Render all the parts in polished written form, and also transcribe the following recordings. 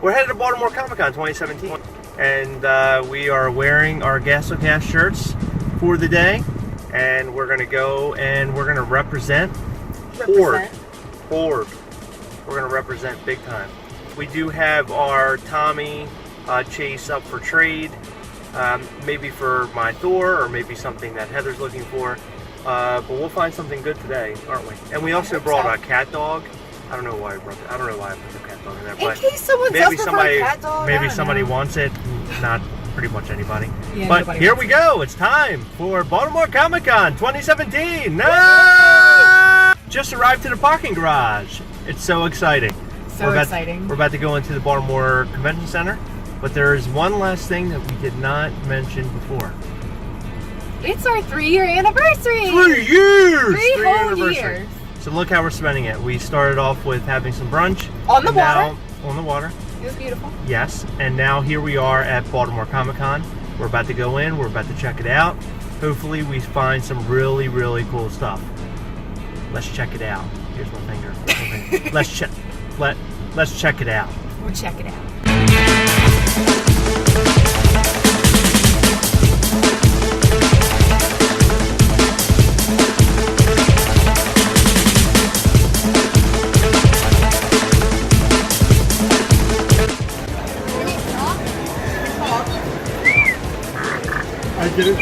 We're headed to Baltimore Comic Con 2017, and we are wearing our Gastlecast shirts for the day, and we're going to go and we're going to represent Ford. We're going to represent big time. We do have our Tommy Chase up for trade, maybe for my Thor, or maybe something that Heather's looking for, but we'll find something good today, aren't we? And we also brought a cat dog. I don't know why I brought that. I don't know why I put the cat dog in there. In case someone does prefer a cat dog. Maybe somebody wants it. Not pretty much anybody. Yeah, but here we go. It's time for Baltimore Comic Con 2017. No! Just arrived to the parking garage. It's so exciting. We're about to go into the Baltimore Convention Center, but there is one last thing that we did not mention before. It's our 3-year anniversary. 3 years. 3 whole years. So look how we're spending it. We started off with having some brunch. On the water. On the water. It was beautiful. Yes, and now here we are at Baltimore Comic Con. We're about to go in. We're about to check it out. Hopefully we find some really, really cool stuff. Let's check it out. Here's my finger. Let's check it out. We'll check it out. I did it.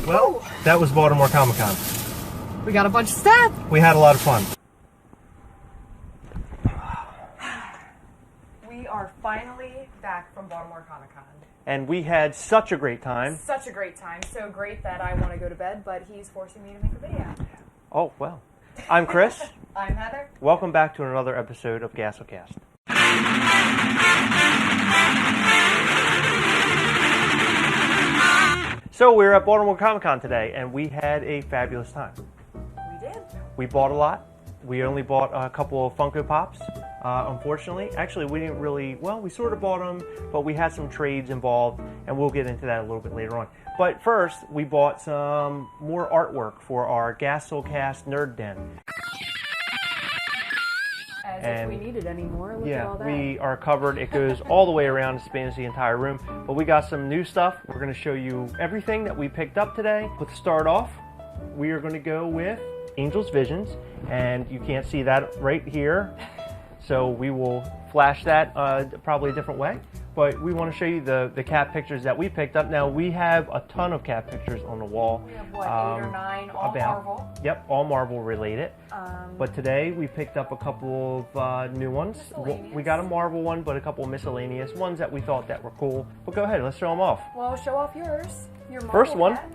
Well, that was Baltimore Comic Con. We got a bunch of stuff. We had a lot of fun. We are finally back from Baltimore Comic Con. And we had such a great time. Such a great time. So great that I want to go to bed, but he's forcing me to make a video. Oh, well. I'm Chris. I'm Heather. Welcome back to another episode of Gastlecast. So we're at Baltimore Comic Con today, and we had a fabulous time. We did. We bought a lot. We only bought a couple of Funko Pops, unfortunately. Actually, we didn't really, well, we sort of bought them, but we had some trades involved, and we'll get into that a little bit later on. But first, we bought some more artwork for our Gastlecast Nerd Den. As if we needed any more. Look at all that. We are covered. It goes all the way around, it spans the entire room. But we got some new stuff. We're going to show you everything that we picked up today. But to start off, we are going to go with Angel's Visions. And you can't see that right here. So we will flash that probably a different way. but we want to show you the cat pictures that we picked up. Now, we have a ton of cat pictures on the wall. We have, what, 8 or 9, all Marvel? Yep, all Marvel related. But today, we picked up a couple of new ones. We got a Marvel one, but a couple of miscellaneous ones that we thought that were cool. But go ahead, let's show them off. Well, show off yours. Your Marvel First one. cat.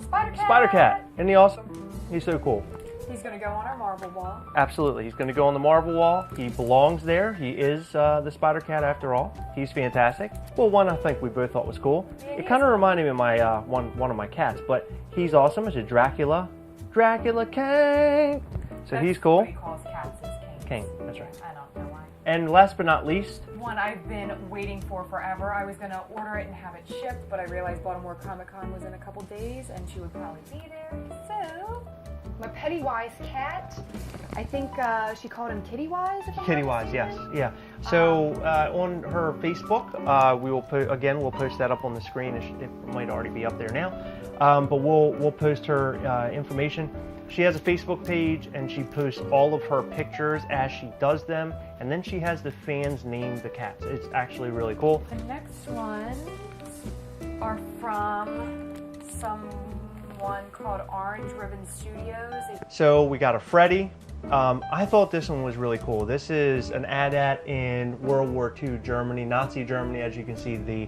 Spider-Cat. Spider-Cat. Isn't he awesome? He's so cool. He's going to go on our Marvel wall. Absolutely. He's going to go on the Marvel wall. He belongs there. He is the Spider-Cat after all. He's fantastic. Well, one I think we both thought was cool. Yeah, it kind of reminded me of my one of my cats, but he's awesome. It's a Dracula King. So he's cool. What he calls cats is kings. King. That's right. I don't know why. And last but not least, One I've been waiting for forever. I was going to order it and have it shipped, but I realized Baltimore Comic Con was in a couple days and she would probably be there. So, my Pennywise cat. I think she called him Kittywise. Kittywise, yes, yeah. So on her Facebook, we will we'll post that up on the screen. It might already be up there now, but we'll post her information. She has a Facebook page, and she posts all of her pictures as she does them, and then she has the fans name the cats. It's actually really cool. The next ones are from someone called Orange Ribbon Studios. So we got a Freddy. I thought this one was really cool. This is an AT-AT in World War II Germany, Nazi Germany, as you can see the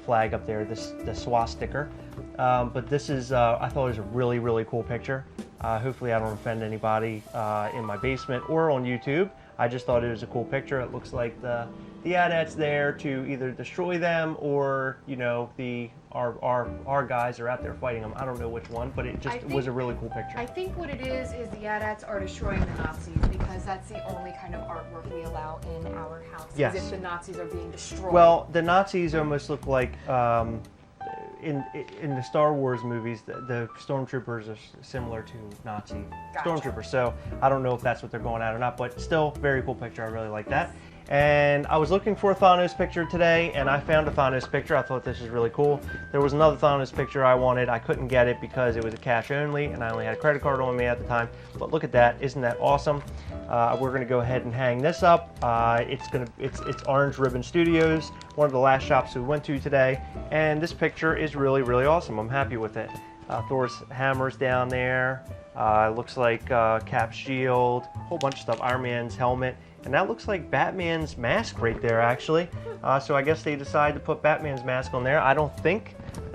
flag up there, the swastika. But this is, I thought it was a really, really cool picture. Hopefully I don't offend anybody in my basement or on YouTube. I just thought it was a cool picture. It looks like the AT-AT's there to either destroy them or, you know, our guys are out there fighting them. I don't know which one, but it just was a really cool picture. I think what it is the AT-ATs are destroying the Nazis because that's the only kind of artwork we allow in our house. Yes. As if the Nazis are being destroyed. Well, the Nazis almost look like in the Star Wars movies, the stormtroopers are similar to Nazi stormtroopers. So I don't know if that's what they're going at or not, but still, very cool picture. I really like that. And I was looking for a Thanos picture today, and I found a Thanos picture. I thought this was really cool. There was another Thanos picture I wanted. I couldn't get it because it was a cash only, and I only had a credit card on me at the time. But look at that. Isn't that awesome? We're going to go ahead and hang this up. It's Orange Ribbon Studios, one of the last shops we went to today. And this picture is really, really awesome. I'm happy with it. Thor's hammer's down there. Looks like Cap's shield, a whole bunch of stuff. Iron Man's helmet. And that looks like Batman's mask right there, actually. So I guess they decided to put Batman's mask on there. I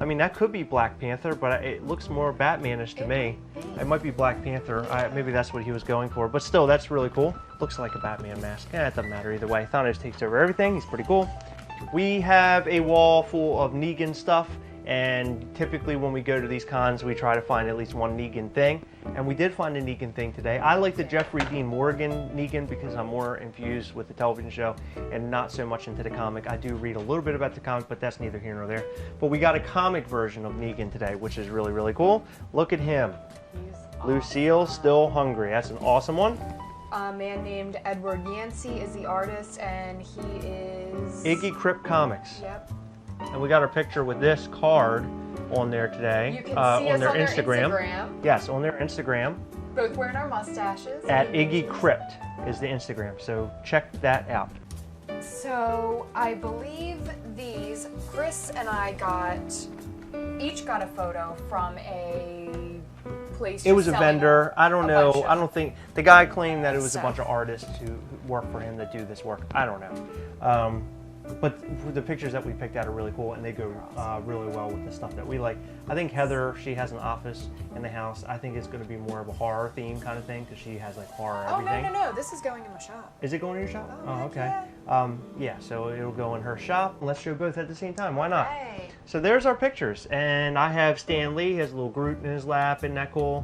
mean, that could be Black Panther, but it looks more Batmanish to me. It might be Black Panther. Maybe that's what he was going for. But still, that's really cool. Looks like a Batman mask. It doesn't matter either way. Thanos takes over everything. He's pretty cool. We have a wall full of Negan stuff. And typically when we go to these cons, we try to find at least one Negan thing. And we did find a Negan thing today. I like the Jeffrey Dean Morgan Negan because I'm more infused with the television show and not so much into the comic. I do read a little bit about the comic, but that's neither here nor there. But we got a comic version of Negan today, which is really, really cool. Look at him. Lucille, Still Hungry. That's an awesome one. A man named Edward Yancey is the artist, and he is... Iggy Crip Comics. Yep. And we got our picture with this card on there today. You can see us on their Instagram. Yes, on their Instagram. Both wearing our mustaches. At Iggy Crypt is the Instagram, so check that out. So I believe these, Chris and I each got a photo from a place. It was a vendor. I don't know. I don't think the guy claimed that it was a bunch of artists who work for him that do this work. I don't know. But the pictures that we picked out are really cool, and they go really well with the stuff that we like. I think Heather, she has an office in the house. I think it's going to be more of a horror theme kind of thing because she has like horror everything. Oh, no. This is going in my shop. Is it going in your shop? Oh, okay. Yeah, so it'll go in her shop. Let's show both at the same time. Why not? Right. So there's our pictures. And I have Stan Lee. He has a little Groot in his lap. Isn't that cool?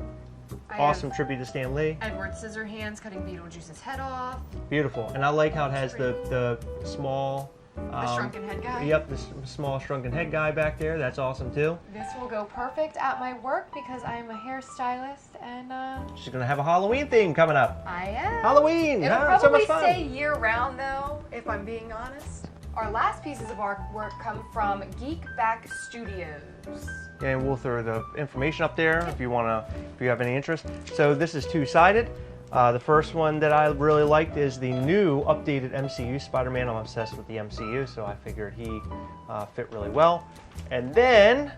Awesome tribute to Stan Lee. Edward Scissorhands cutting Beetlejuice's head off. Beautiful. And I like how it has the small... the shrunken head guy? Yep, the small shrunken head guy back there. That's awesome too. This will go perfect at my work because I'm a hairstylist and she's going to have a Halloween theme coming up. I am. Halloween! It'll so probably much fun. stay year round though, if I'm being honest. Our last pieces of artwork come from Geek Back Studios. And we'll throw the information up there if you have any interest. So this is two-sided. The first one that I really liked is the new updated MCU Spider-Man. I'm obsessed with the MCU, so I figured he fit really well. And then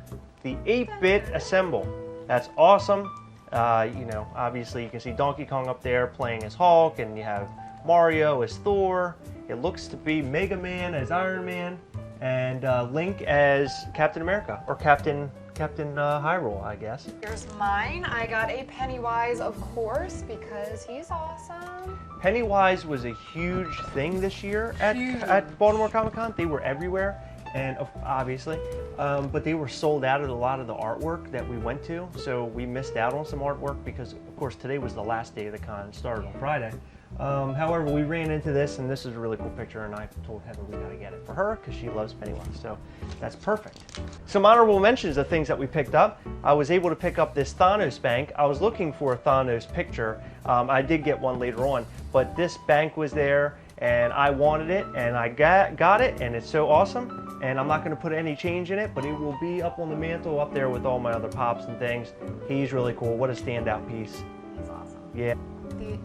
the 8-bit Assemble. That's awesome. You know, obviously you can see Donkey Kong up there playing as Hulk, and you have Mario as Thor. It looks to be Mega Man as Iron Man, and Link as Captain America, or Captain Hyrule, I guess. Here's mine. I got a Pennywise, of course, because he's awesome. Pennywise was a huge thing this year at Baltimore Comic Con. They were everywhere, and obviously, but they were sold out of a lot of the artwork that we went to, so we missed out on some artwork because, of course, today was the last day of the con. It started on Friday. However, we ran into this, and this is a really cool picture, and I told Heather we gotta get it for her because she loves Pennywise, so that's perfect. Some honorable mentions of things that we picked up. I was able to pick up this Thanos bank. I was looking for a Thanos picture. I did get one later on, but this bank was there, and I wanted it, and I got it, and it's so awesome. And I'm not gonna put any change in it, but it will be up on the mantle up there with all my other pops and things. He's really cool. What a standout piece. He's awesome. Yeah.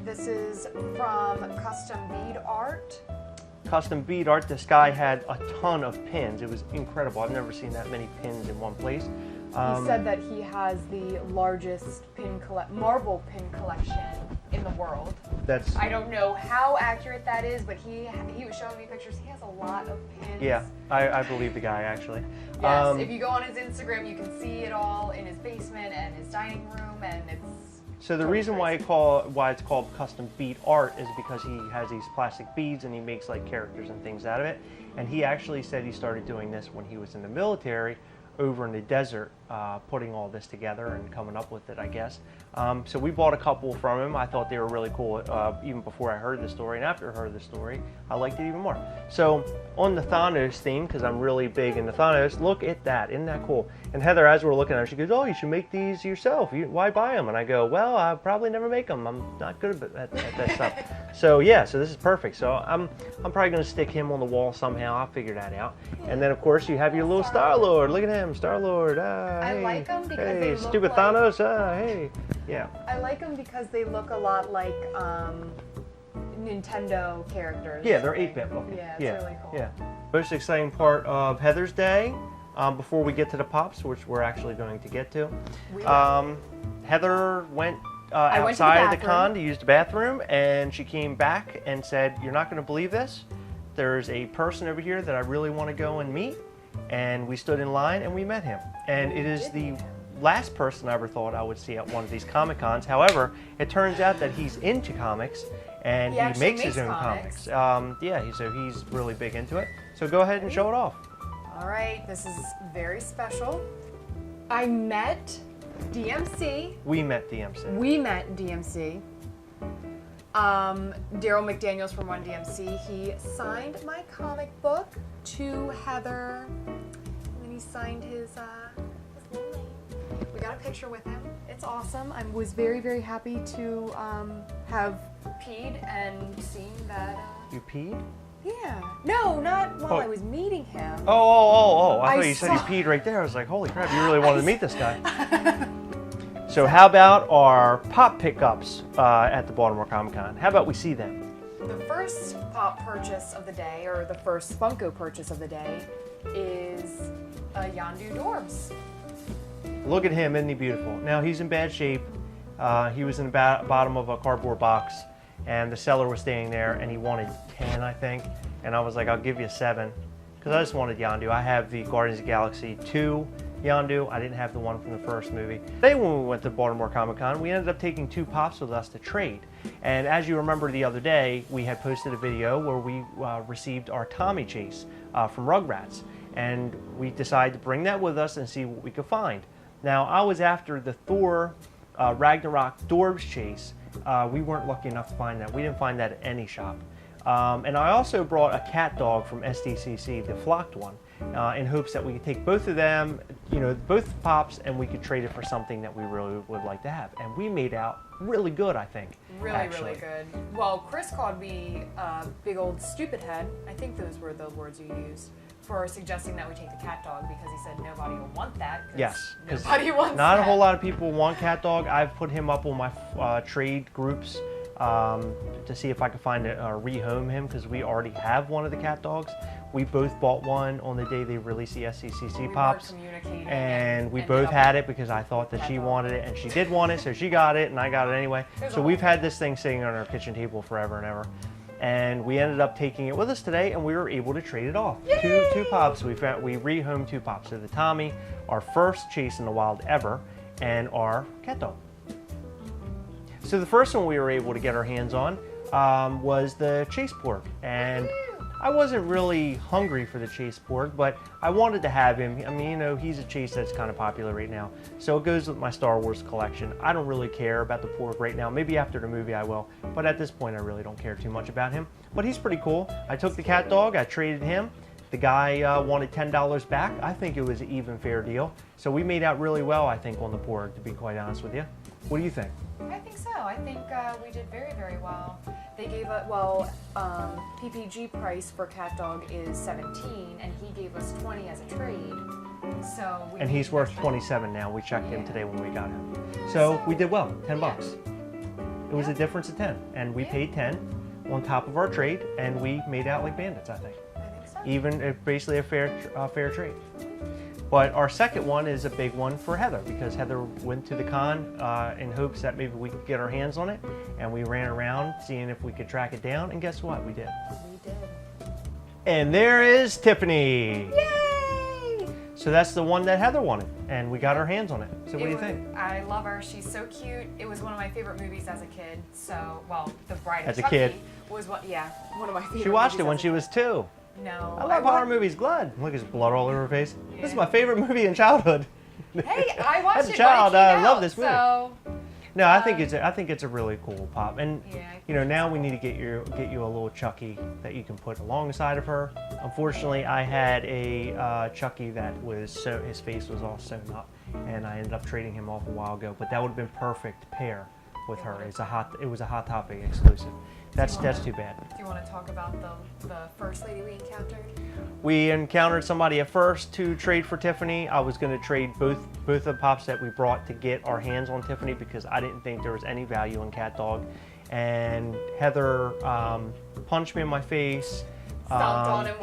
This is from Custom Bead Art. Custom Bead Art. This guy had a ton of pins. It was incredible. I've never seen that many pins in one place. He said that he has the largest marble pin collection in the world. I don't know how accurate that is, but he was showing me pictures. He has a lot of pins. Yeah, I believe the guy actually. Yes, if you go on his Instagram, you can see it all in his basement and his dining room, and it's. So the reason why it's called Custom Bead Art is because he has these plastic beads and he makes like characters and things out of it. And he actually said he started doing this when he was in the military over in the desert, putting all this together and coming up with it, I guess. So we bought a couple from him. I thought they were really cool, even before I heard the story, and after I heard the story, I liked it even more. So on the Thanos theme, because I'm really big into Thanos, look at that, isn't that cool? And Heather, as we're looking at her, she goes, "Oh, you should make these yourself. Why buy them?" And I go, "Well, I'll probably never make them. I'm not good at that stuff." So yeah, so this is perfect. So I'm probably gonna stick him on the wall somehow. I'll figure that out. And then of course you have your little Star-Lord. Look at him, Star-Lord. I like them because they look stupid like, Thanos. Hey, yeah. I like them because they look a lot like Nintendo characters. Yeah, they're 8-bit looking. Yeah, it's really cool. Yeah. Most exciting part of Heather's day, before we get to the pops, which we're actually going to get to. Heather went outside of the con to use the bathroom, and she came back and said, "You're not going to believe this. There's a person over here that I really want to go and meet." And we stood in line and we met him. And it is the last person I ever thought I would see at one of these Comic Cons. However, it turns out that he's into comics and he makes his own comics. So he's really big into it. So go ahead and show it off. All right, this is very special. I met DMC. We met DMC. We met DMC. Daryl McDaniels from Run DMC. He signed my comic book to Heather, and then he signed his little name. We got a picture with him. It's awesome. I was very, very happy to have peed and seen that. You peed? Yeah. No, not while I was meeting him. Oh. I thought you said he peed right there. I was like, holy crap, you really wanted to meet this guy. So how about our pop pickups at the Baltimore Comic Con? How about we see them? The first pop purchase of the day, or the first Funko purchase of the day, is a Yondu Dorbs. Look at him, isn't he beautiful? Now he's in bad shape. He was in the bottom of a cardboard box, and the seller was staying there, and he wanted 10, I think. And I was like, I'll give you 7, because I just wanted Yondu. I have the Guardians of the Galaxy 2 Yondu. I didn't have the one from the first movie. Today when we went to Baltimore Comic Con, we ended up taking 2 pops with us to trade. And as you remember the other day, we had posted a video where we received our Tommy Chase from Rugrats. And we decided to bring that with us and see what we could find. Now, I was after the Thor Ragnarok Dorbs Chase. We weren't lucky enough to find that. We didn't find that at any shop. And I also brought a cat dog from SDCC, the flocked one, in hopes that we could take both of them, both pops, and we could trade it for something that we really would like to have. And we made out really good, I think. Really good. Well, Chris called me a big old stupid head. I think those were the words you used for suggesting that we take the cat dog, because he said nobody will want that. Yes. Nobody wants not that. A whole lot of people want cat dog. I've put him up on my trade groups to see if I could find rehome him, because we already have one of the cat dogs. We both bought one on the day they released the SCCC Pops, and we both had it because I thought that she wanted it, and she did want it, so she got it, and I got it anyway. So we've had this thing sitting on our kitchen table forever and ever, and we ended up taking it with us today, and we were able to trade it off. Two Pops. We rehomed 2 Pops. So the Tommy, our first chase in the wild ever, and our cat dog. So the first one we were able to get our hands on was the chase pork, and I wasn't really hungry for the chase pork, but I wanted to have him. I mean, you know, he's a chase that's kind of popular right now, so it goes with my Star Wars collection. I don't really care about the pork right now. Maybe after the movie I will, but at this point I really don't care too much about him. But he's pretty cool. I took the cat dog, I traded him. The guy wanted $10 back. I think it was an even fair deal. So we made out really well, I think, on the pork, to be quite honest with you. What do you think? I think so. I think we did very, very well. They gave us, PPG price for cat dog is 17, and he gave us 20 as a trade. So and he's worth 27 now. We checked him today when we got him. So we did well, 10 bucks. It was a difference of 10, and we paid 10 on top of our trade, and we made out like bandits, I think. Even basically a fair trade. But our second one is a big one for Heather, because Heather went to the con in hopes that maybe we could get our hands on it, and we ran around seeing if we could track it down, and guess what? We did. We did. And there is Tiffany. Yay! So that's the one that Heather wanted, and we got our hands on it. So what do you think? I love her. She's so cute. It was one of my favorite movies as a kid. So, well, The Bride of Chucky Chucky kid. was one of my favorite. She watched it movies when as a she was 2. No. I love horror movies. Blood. Look, there's blood all over her face. Yeah. This is my favorite movie in childhood. Hey, I watched As it a child, when it came I love out, this movie. So, no, I think it's a really cool pop, and yeah, you know, now we need to get you a little Chucky that you can put alongside of her. Unfortunately, I had a Chucky that was his face was all sewn up, and I ended up trading him off a while ago. But that would have been perfect pair with her. It was a Hot Topic exclusive. That's too bad. Do you want to talk about the first lady we encountered? We encountered somebody at first to trade for Tiffany. I was going to trade both the Pops that we brought to get our hands on Tiffany, because I didn't think there was any value in cat dog. And Heather punched me in my face.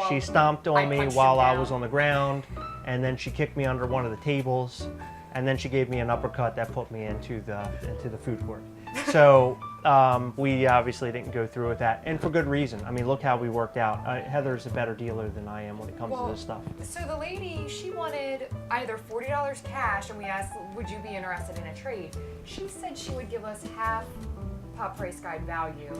She stomped on me while I was on the ground, and then she kicked me under one of the tables, and then she gave me an uppercut that put me into the food court. So we obviously didn't go through with that, and for good reason. I mean, look how we worked out. Heather's a better dealer than I am when it comes to this stuff. So the lady, she wanted either $40 cash, and we asked, would you be interested in a trade? She said she would give us half Pop Price Guide value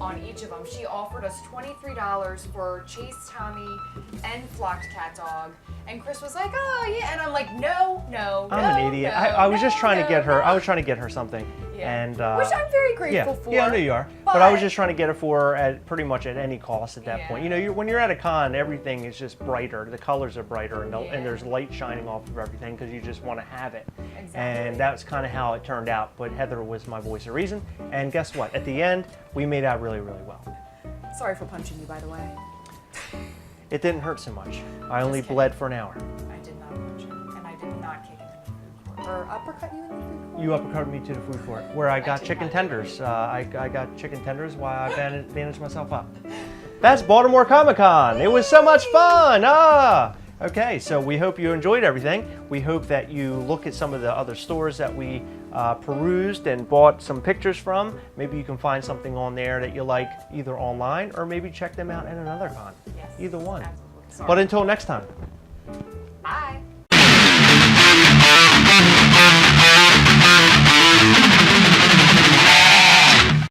on each of them. She offered us $23 for Chase Tommy and Flocked Cat Dog. And Chris was like, oh yeah, and I'm like, no. I'm an idiot. I was just trying to get her. I was trying to get her something, and which I'm very grateful for. Yeah, I know you are. But I was just trying to get it for her at pretty much at any cost at that point. You know, when you're at a con, everything is just brighter. The colors are brighter, and there's light shining off of everything because you just want to have it. Exactly. And that's kind of how it turned out. But Heather was my voice of reason, and guess what? At the end, we made out really, really well. Sorry for punching you, by the way. It didn't hurt so much. I only bled for an hour. I did not punch you, and I did not kick you in the food court. Or uppercut you in the food court? You uppercutted me to the food court, where I got chicken tenders. I got chicken tenders while I bandaged myself up. That's Baltimore Comic Con. It was so much fun. Okay, so we hope you enjoyed everything. We hope that you look at some of the other stores that we perused and bought some pictures from. Maybe you can find something on there that you like, either online or maybe check them out at another con. Yes, either one. absolutely. But until next time.